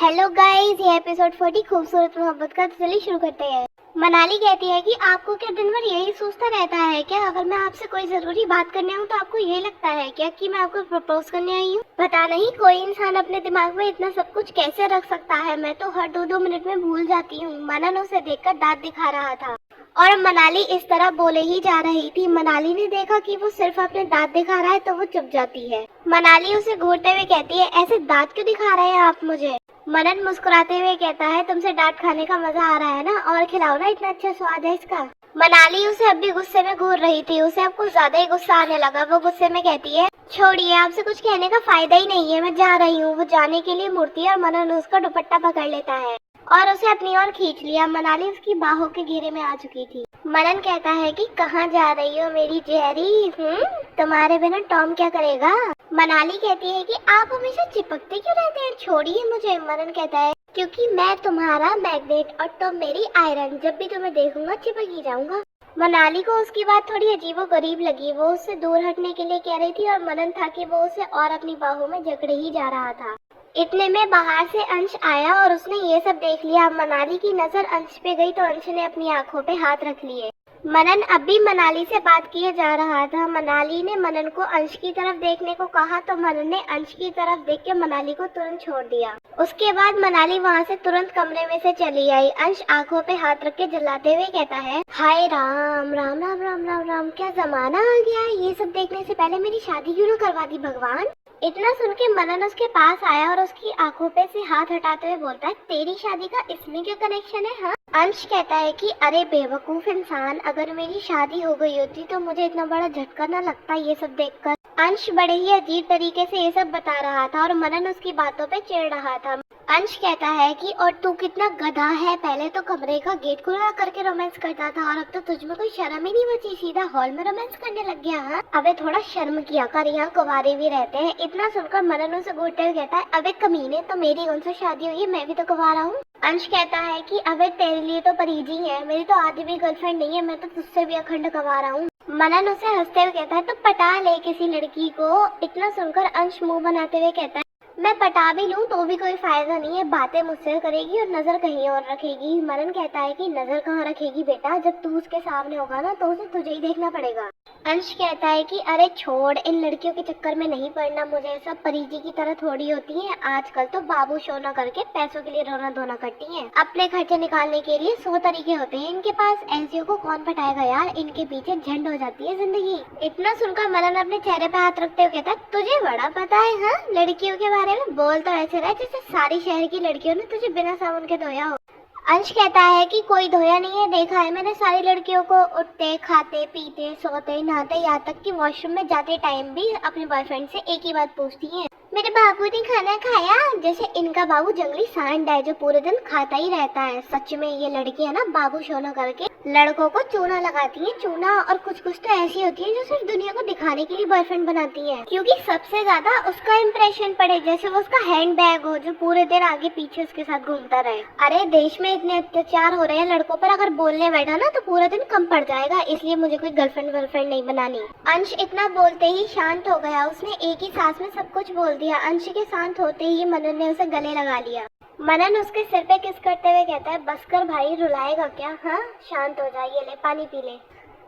Hello guys, ये episode 40 खूबसूरत मोहब्बत का। तो चलिए शुरू करते हैं। मनाली कहती है कि आपको क्या दिन भर यही सोचता रहता है क्या? अगर मैं आपसे कोई जरूरी बात करने आऊँ तो आपको यही लगता है क्या कि मैं आपको प्रपोज करने आई हूँ? पता नहीं कोई इंसान अपने दिमाग में इतना सब कुछ कैसे रख सकता है। मैं तो हर 2-2 मिनट में भूल जाती हूँ। मनन उसे देखकर दांत दिखा रहा था और मनाली इस तरह बोले ही जा रही थी। मनाली ने देखा कि वो सिर्फ अपने दांत दिखा रहा है तो वो चुप जाती है। मनाली उसे घूरते हुए कहती है, ऐसे दांत क्यों दिखा रहे हैं आप मुझे? मनन मुस्कुराते हुए कहता है, तुमसे डांट खाने का मजा आ रहा है ना, और खिलाओ ना, इतना अच्छा स्वाद है इसका। मनाली उसे अब भी गुस्से में घूर रही थी। उसे अब कुछ ज्यादा ही गुस्सा आने लगा। वो गुस्से में कहती है, छोड़िए, आपसे कुछ कहने का फायदा ही नहीं है, मैं जा रही हूँ। वो जाने के लिए मुड़ती है और मनन उसका दुपट्टा पकड़ लेता है और उसे अपनी ओर खींच लिया। मनाली उसकी बाहों के घेरे में आ चुकी थी। मनन कहता है कि कहाँ जा रही हो मेरी जेरी? तुम्हारे बिना टॉम क्या करेगा? मनाली कहती है कि आप हमेशा चिपकते क्यों रहते हैं, छोड़िए मुझे। मनन कहता है, क्योंकि मैं तुम्हारा मैग्नेट और तुम मेरी आयरन, जब भी तुम्हें देखूंगा चिपक ही जाऊंगा। मनाली को उसकी बात थोड़ी अजीबो गरीब लगी। वो उससे दूर हटने के लिए कह रही थी और मनन था कि वो उसे और अपनी बाहों में जकड़े ही जा रहा था। इतने में बाहर से अंश आया और उसने ये सब देख लिया। मनाली की नजर अंश पे गई तो अंश ने अपनी आंखों पे हाथ रख लिए। मनन अब भी मनाली से बात किए जा रहा था। मनाली ने मनन को अंश की तरफ देखने को कहा तो मनन ने अंश की तरफ देख के मनाली को तुरंत छोड़ दिया। उसके बाद मनाली वहाँ से तुरंत कमरे में से चली आई। अंश आंखों पे हाथ रख के जलाते हुए कहता है, हाय राम राम राम राम राम राम, क्या जमाना आ गया। ये सब देखने से पहले मेरी शादी क्यों न करवा दी भगवान। इतना सुन के मनन उसके पास आया और उसकी आंखों पे से हाथ हटाते हुए बोलता है, तेरी शादी का इसमें क्या कनेक्शन है? हाँ। अंश कहता है कि अरे बेवकूफ इंसान, अगर मेरी शादी हो गई होती तो मुझे इतना बड़ा झटका न लगता ये सब देखकर। अंश बड़े ही अजीब तरीके से ये सब बता रहा था और मनन उसकी बातों पे चिढ़ रहा था। अंश कहता है कि और तू कितना गधा है, पहले तो कमरे का गेट खुला करके रोमांस करता था और अब तो तुझ में कोई शर्म ही नहीं बची, सीधा हॉल में रोमांस करने लग गया। हाँ, अबे थोड़ा शर्म किया कर, यहाँ कुंवारे भी रहते हैं। इतना सुनकर मनन उसे घूरते हुए कहता है, अबे कमीने, तो मेरी कौन सी शादी हुई है, मैं भी तो कुंवारा हूँ। अंश कहता है कि अबे तेरे लिए तो परीजी है, मेरी तो आधी भी गर्लफ्रेंड नहीं है, मैं तो तुझसे भी अखंड कुंवारा हूँ। मनन उसे हंसते हुए कहता है, तो पटा ले किसी लड़की को। इतना सुनकर अंश मुंह बनाते हुए कहता है, मैं पटा भी लूं तो भी कोई फायदा नहीं है, बातें मुझसे करेगी और नजर कहीं और रखेगी। मनन कहता है कि नजर कहाँ रखेगी बेटा, जब तू उसके सामने होगा ना तो उसे तुझे ही देखना पड़ेगा। अंश कहता है कि अरे छोड़, इन लड़कियों के चक्कर में नहीं पड़ना, मुझे सब परिजी की तरह थोड़ी होती है। आजकल तो बाबू शोना करके पैसों के लिए रोना धोना करती हैं। अपने खर्चे निकालने के लिए 100 तरीके होते हैं इनके पास। ऐसियों को कौन पटाएगा यार, इनके पीछे झंड हो जाती है जिंदगी। इतना सुनकर मनन अपने चेहरे पे हाथ रखते हुए कहता है, तुझे बड़ा पता है हाँ लड़कियों के बारे में। बोल तो ऐसे रहा जैसे सारी शहर की लड़कियों ने तुझे बिना साबुन के धोया हो। अंश कहता है कि कोई धोया नहीं है, देखा है मैंने सारी लड़कियों को, उठते खाते पीते सोते नहाते, यहाँ तक कि वॉशरूम में जाते टाइम भी अपने बॉयफ्रेंड से एक ही बात पूछती हैं, मेरे बाबू ने खाना खाया। जैसे इनका बाबू जंगली सांड है जो पूरे दिन खाता ही रहता है। सच में ये लड़की है ना, बाबू शोना करके लड़कों को चूना लगाती है, चूना। और कुछ कुछ तो ऐसी होती है जो सिर्फ दुनिया को दिखाने के लिए बॉयफ्रेंड बनाती है, क्योंकि सबसे ज्यादा उसका इम्प्रेशन पड़े, जैसे वो उसका हैंड बैग हो जो पूरे दिन आगे पीछे उसके साथ घूमता रहे। अरे देश में इतने अत्याचार हो रहे हैं लड़कों पर, अगर बोलने बैठा ना तो पूरा दिन कम पड़ जाएगा, इसलिए मुझे कोई गर्लफ्रेंड वर्लफ्रेंड नहीं बनानी। अंश इतना बोलते ही शांत हो गया। उसने एक ही सांस में सब कुछ बोल दिया। अंश के शांत होते ही मनन ने उसे गले लगा लिया। मनन उसके सिर पे किस करते हुए कहता है, बस कर भाई, रुलाएगा क्या? हाँ शांत हो जाइए, ले पानी पी ले।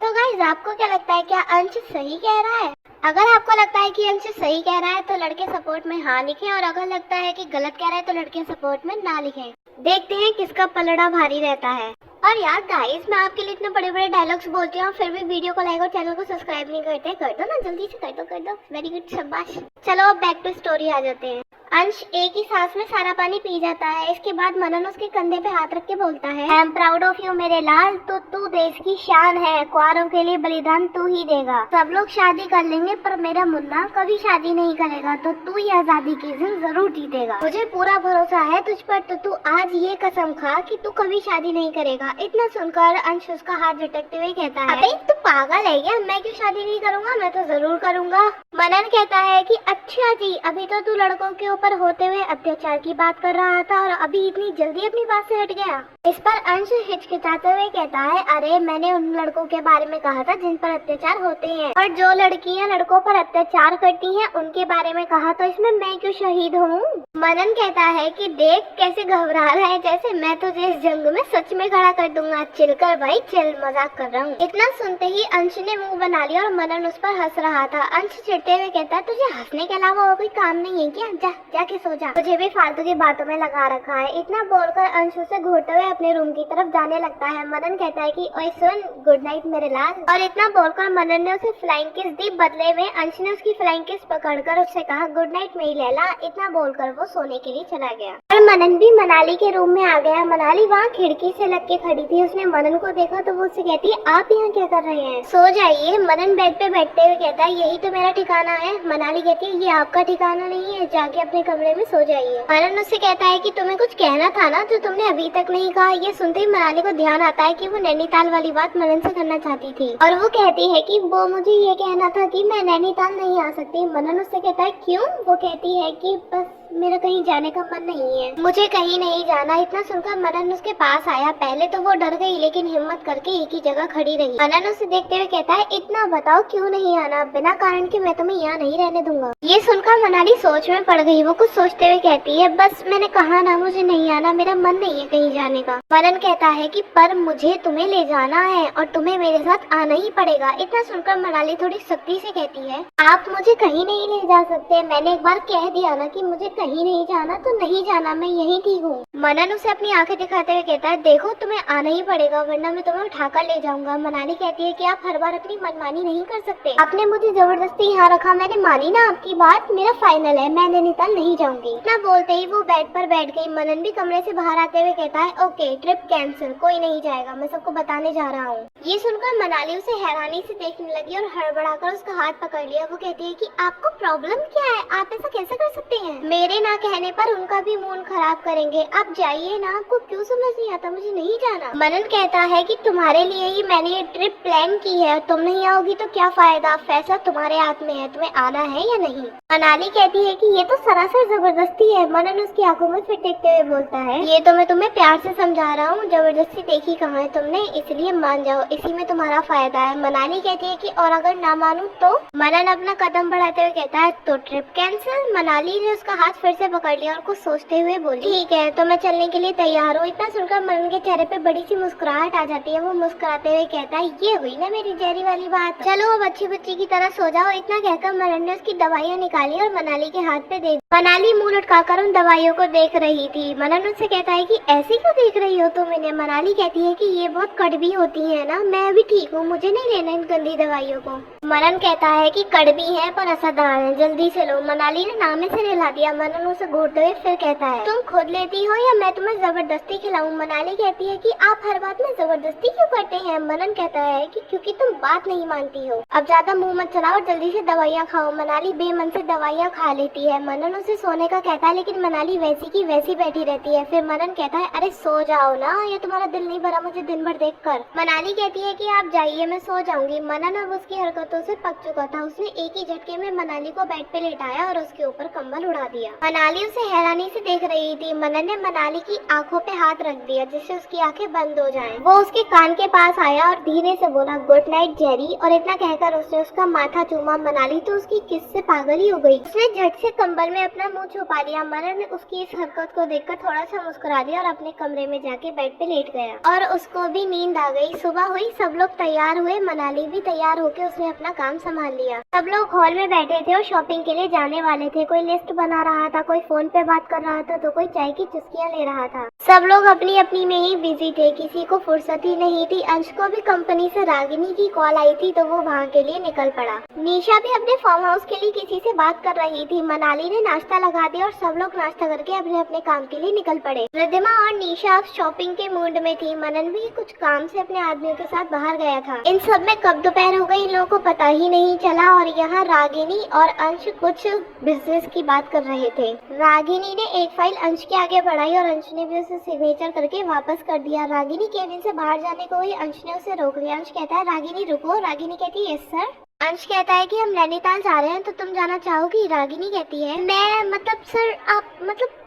तो गाइस, आपको क्या लगता है, क्या अंश सही कह रहा है? अगर आपको लगता है कि अंश सही कह रहा है तो लड़के सपोर्ट में हाँ लिखें, और अगर लगता है कि गलत कह रहा है तो लड़के सपोर्ट में ना लिखें। देखते हैं किसका पलड़ा भारी रहता है। और यार गाइस, मैं आपके लिए इतने बड़े बड़े डायलॉग्स बोलती हूँ फिर भी वीडियो को लाइक और चैनल को सब्सक्राइब नहीं करते, कर दो ना जल्दी से, कर दो। वेरी गुड, शाबाश। चलो अब बैक टू स्टोरी आ जाते हैं। अंश एक ही सांस में सारा पानी पी जाता है। इसके बाद मनन उसके कंधे पे हाथ रख के बोलता है, I am proud of you मेरे लाल, तो तू देश की शान है, कुंवारों के लिए बलिदान तू ही देगा। सब लोग शादी कर लेंगे पर मेरा मुन्ना कभी शादी नहीं करेगा, तो तू ये आजादी की जिद जरूर जीतेगा। मुझे पूरा भरोसा है तुझ पर, तो तू आज ये कसम खा कि तू कभी शादी नहीं करेगा। इतना सुनकर अंश उसका हाथ झटकते हुए कहता है, अबे तू पागल है क्या, मैं क्यों शादी नहीं करूँगा, मैं तो जरूर करूँगा। मनन कहता है कि अच्छा जी, अभी तो तू लड़कों के ऊपर ऊपर होते हुए अत्याचार की बात कर रहा था और अभी इतनी जल्दी अपनी बात से हट गया। इस पर अंश हिचकिचाते हुए कहता है, अरे मैंने उन लड़कों के बारे में कहा था जिन पर अत्याचार होते हैं, और जो लड़कियां लड़कों पर अत्याचार करती हैं उनके बारे में कहा, तो इसमें मैं क्यों शहीद हूँ? मनन कहता है कि देख कैसे घबरा रहा है, जैसे मैं तुझे इस जंग में सच में खड़ा कर दूंगा। चिल कर भाई, चिल, मजाक कर रहा हूँ। इतना सुनते ही अंश ने मुंह बना लिया और मनन उस पर हंस रहा था। अंश चिढ़ते हुए कहता है, तुझे हंसने के अलावा और कोई काम नहीं है क्या? जा जाके सो जा, तुझे भी फालतू की बातों में लगा रखा है। इतना बोलकर अंश उसे घूरते हुए अपने रूम की तरफ जाने लगता है। मनन कहता है कि ओए सुन, गुड नाइट मेरे लाल। और इतना बोलकर मनन ने उसे फ्लाइंग किस दी। बदले में अंश ने उसकी फ्लाइंग किस पकड़कर उससे कहा, गुड नाइट मेरी लैला। इतना बोलकर वो सोने के लिए चला गया और मनन भी मनाली के रूम में आ गया। मनाली वहाँ खिड़की से लग के खड़ी थी। उसने मनन को देखा तो वो उससे कहती है, आप यहाँ क्या कर रहे हैं? सो जाइए। मनन बेड पे बैठते हुए कहता है, यही तो मेरा ठिकाना है। मनाली कहती है, ये आपका ठिकाना नहीं है, जाके अपने कमरे में सो जाइए। मनन उससे कहता है कि तुम्हें कुछ कहना था ना जो तुमने अभी तक नहीं कहा। ये सुनते ही मनाली को ध्यान आता है कि वो नैनीताल वाली बात मनन से करना चाहती थी और वो कहती है कि वो मुझे ये कहना था कि मैं नैनीताल नहीं आ सकती। मनन उससे कहता है, क्यों? वो कहती है कि बस मेरा कहीं जाने का मन नहीं है, मुझे कहीं नहीं जाना। इतना सुनकर मनन उसके पास आया। पहले तो वो डर गई लेकिन हिम्मत करके एक ही जगह खड़ी रही। मनन उसे देखते हुए कहता है, इतना बताओ क्यों नहीं आना? बिना कारण के मैं तुम्हें यहाँ नहीं रहने दूंगा। ये सुनकर मनाली सोच में पड़ गई। वो कुछ सोचते हुए कहती है, बस मैंने कहा ना मुझे नहीं आना, मेरा मन नहीं है कहीं जाने का। मनन कहता है कि पर मुझे तुम्हें ले जाना है और तुम्हें मेरे साथ आना ही पड़ेगा। इतना सुनकर मनाली थोड़ी सख्ती से कहती है, आप मुझे कहीं नहीं ले जा सकते। मैंने एक बार कह दिया ना कि मुझे कहीं नहीं जाना तो नहीं जाना, मैं यही ठीक हूँ। मनन उसे अपनी आंखें दिखाते हुए कहता है, देखो तुम्हें आना ही पड़ेगा वरना मैं तुम्हें उठाकर ले जाऊंगा। मनाली कहती है कि आप हर बार अपनी मनमानी नहीं कर सकते। आपने मुझे जबरदस्ती यहाँ रखा, मैंने मानी ना आपकी बात, मेरा फाइनल है, मैं नैनीताल नहीं जाऊंगी। इतना बोलते ही वो बेड पर बैठ गई। मनन भी कमरे से बाहर आते हुए कहता है, ओके ट्रिप कैंसिल, कोई नहीं जाएगा, मैं सबको बताने जा रहा हूँ। ये सुनकर मनाली उसे हैरानी से देखने लगी और हड़बड़ाकर उसका हाथ पकड़ लिया। वो कहती है कि आपको प्रॉब्लम क्या है? आप ऐसा कैसे कर सकते हैं? मेरे ना कहने पर उनका भी मूड खराब करेंगे। आप जाइए ना, आपको क्यों समझ नहीं आता? मुझे नहीं जाना। मनन कहता है कि तुम्हारे लिए ही मैंने ये ट्रिप प्लान की है, तुम नहीं आओगी तो क्या फायदा? फैसला तुम्हारे हाथ में है, तुम्हें आना है या नहीं। मनाली कहती है कि ये तो सरासर जबरदस्ती है। मनन उसकी आंखों में फिर देखते हुए बोलता है, ये तो मैं तुम्हें प्यार से समझा रहा हूँ, जबरदस्ती देखी कहाँ है तुमने, इसलिए मान जाओ, इसी में तुम्हारा फायदा है। मनाली कहती है कि और अगर ना मानूं तो? मनन अपना कदम बढ़ाते हुए कहता है, तो ट्रिप कैंसिल। मनाली ने उसका हाथ फिर से पकड़ लिया और कुछ सोचते हुए बोली, ठीक है तो मैं चलने के लिए तैयार हूँ। इतना सुनकर मनन के चेहरे पे बड़ी सी मुस्कुराहट आ जाती है। वो मुस्कुराते हुए कहता है, ये हुई ना मेरी जहरी वाली बात, चलो अब अच्छी बच्ची की तरह सो जाओ। इतना कहकर मनन ने उसकी दवाइयाँ निकाली और मनाली के हाथ पे दे दी। मनाली मुंह लटकाकर उन दवाइयों को देख रही थी। मनन उससे कहता है कि ऐसे क्यों देख रही हो तुम इन्हें? मनाली कहती है कि ये बहुत कड़वी होती है ना, मैं अभी ठीक हूँ, मुझे नहीं लेना इन गंदी दवाइयों को। मनन कहता है कि कड़वी है पर असरदार है, जल्दी से लो। मनाली ने नामे से नहला दिया। मनन उसे घूरते हुए फिर कहता है, तुम खुद लेती हो या मैं तुम्हें जबरदस्ती खिलाऊं? मनाली कहती है कि आप हर बात में जबरदस्ती क्यों करते हैं? मनन कहता है कि क्योंकि तुम बात नहीं मानती हो। अब ज्यादा मुंह मत चलाओ और जल्दी से दवाइयाँ खाओ। मनाली बेमन से दवाइयाँ खा लेती है। मनन उसे सोने का कहता है लेकिन मनाली वैसी की वैसी बैठी रहती है। फिर मनन कहता है, अरे सो जाओ ना, ये तुम्हारा दिल नहीं भरा मुझे दिन भर देख कर। मनाली कहती है कि आप जाइए, मैं सो जाऊंगी। मनन अब उसकी हरकतों से पक चुका था। उसने एक ही झटके में मनाली को बेड पे लेटाया और उसके ऊपर कंबल उड़ा दिया। मनाली उसे हैरानी से देख रही थी। मनन ने मनाली की आंखों पे हाथ रख दिया जिससे उसकी आंखें बंद हो जाएं। वो उसके कान के पास आया और धीरे से बोला, गुड नाइट जेरी। और इतना कहकर उसने उसका माथा चूमा। मनाली तो उसकी किस से पागल ही हो गई। उसने झट से कंबल में अपना मुंह छुपा लिया। मनन ने उसकी इस हरकत को देखकर थोड़ा सा मुस्कुरा दिया और अपने कमरे में जाके बेड पे लेट गया और उसको भी नींद आ गई। सुबह हुई, सब लोग तैयार हुए। मनाली भी तैयार होकर उसने अपना काम संभाल लिया। सब लोग हॉल में बैठे थे और शॉपिंग के लिए जाने वाले थे। कोई लिस्ट बना रहा था, कोई फोन पे बात कर रहा था, तो कोई चाय की चुस्कियां ले रहा था। सब लोग अपनी अपनी में ही बिजी थे, किसी को फुर्सत ही नहीं थी। अंश को भी कंपनी से रागिनी की कॉल आई थी तो वो वहाँ के लिए निकल पड़ा। निशा भी अपने फार्म हाउस के लिए किसी से बात कर रही थी। मनाली ने नाश्ता लगा दिया और सब लोग नाश्ता करके अपने अपने काम के लिए निकल पड़े। रिद्धिमा और निशा शॉपिंग के मूड में थी। मनन भी कुछ काम से अपने आदमियों के साथ बाहर गया था। इन सब में कब दोपहर हो गई इन लोगों को पता ही नहीं चला। और यहाँ रागिनी और अंश कुछ बिजनेस की बात कर रहे थे। रागिनी ने एक फाइल अंश के आगे बढ़ाई और अंश ने भी उसे सिग्नेचर करके वापस कर दिया। रागिनी केबिन से बाहर जाने को हुई, अंश ने उसे रोक लिया। अंश कहता है, रागिनी रुको। रागिनी कहती है, यस सर। अंश कहता है कि हम नैनीताल जा रहे हैं तो तुम जाना चाहोगी? रागिनी कहती है मैं मतलब सर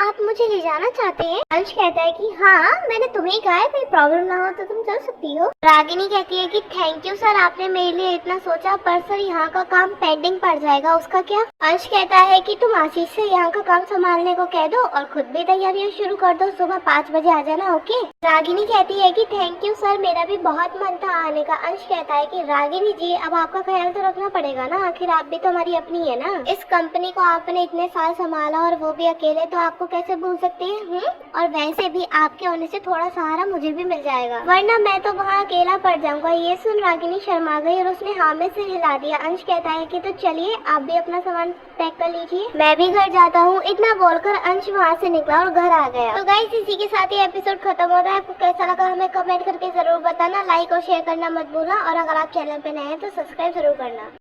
आप मुझे ले जाना चाहते हैं? अंश कहता है कि हाँ, मैंने तुम्हें कहा है कोई प्रॉब्लम ना हो तो तुम चल सकती हो। रागिनी कहती है कि थैंक यू सर, आपने मेरे लिए इतना सोचा, पर सर यहाँ का काम पेंडिंग पड़ जाएगा, उसका क्या? अंश कहता है कि तुम आशीष से यहाँ का काम संभालने को कह दो और खुद भी तैयारियां शुरू कर दो, सुबह 5 बजे आ जाना, ओके? रागिनी कहती है कि थैंक यू सर, मेरा भी बहुत मन था आने का। अंश कहता है कि रागिनी जी, अब आपका ख्याल तो रखना पड़ेगा ना, आखिर आप भी तो हमारी अपनी है ना। इस कंपनी को आपने इतने साल संभाला और वो भी अकेले, तो आपको कैसे भूल सकते हैं? और वैसे भी आपके होने से थोड़ा सहारा मुझे भी मिल जाएगा, वरना मैं तो वहाँ अकेला पड़ जाऊंगा। ये सुन रागिनी शर्मा गई और उसने हाँ में से हिला दिया। अंश कहता है कि तो चलिए आप भी अपना सामान पैक कर लीजिए, मैं भी घर जाता हूँ। इतना बोलकर अंश वहाँ से निकला और घर आ गया। तो गाइस, इसी के साथ ये एपिसोड खत्म होता है। आपको कैसा लगा हमें कमेंट करके जरूर बताना, लाइक और शेयर करना मत भूलना, और अगर आप चैनल पे नए हैं तो सब्सक्राइब जरूर करना।